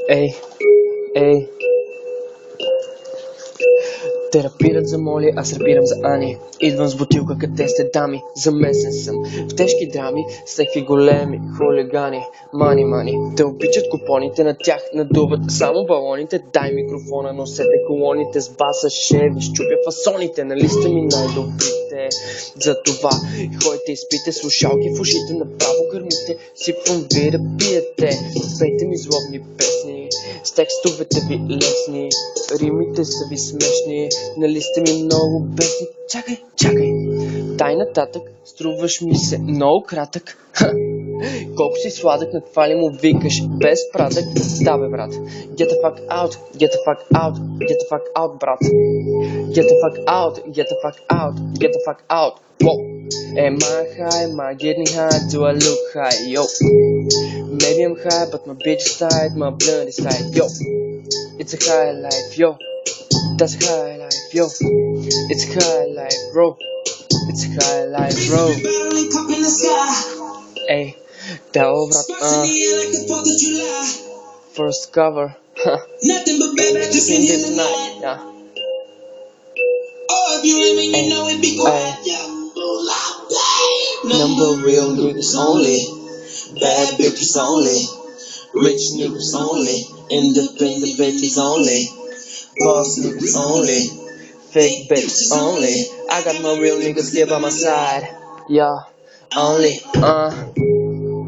Ей, ей. Те рапират за Моли, аз рапирам за Ани. Идвам с бутилка, къде сте дами? Замесен съм в тежки драми с някакви големи хулигани. Мани, те обичат купоните, на тях надуват само балоните. Дай микрофона, носете колоните с баса шеви, щупя фасоните, нали сте ми най-добрите. Затова ходите и спите слушалки в ушите, направо гърмите, сипвам ви да пиете. Пейте ми злобни песни, с текстовете ви лесни, римите са ви смешни, нали сте ми много бесни. Чакай, дай нататък, струваш ми се много кратък. Колко си сладък, на това ли му викаш без пратък? Да бе брат, get the fuck out, get the fuck out, get the fuck out брат. Get the fuck out, get the fuck out, get the fuck out. Whoa. Am I high, am I getting high, do I look high, yo? Maybe I'm high, but my bitch is tight, my blood is tight, yo. It's a high life, yo. That's a high life, yo. It's a high life, bro. It's a high life, bro. Ey, tell brat, first cover, in this night, yeah. Number real niggas only, bad bitches only, rich niggas only, independent bitches only, boss niggas only, fake bitches only. I got my real niggas here by my side, yeah, only,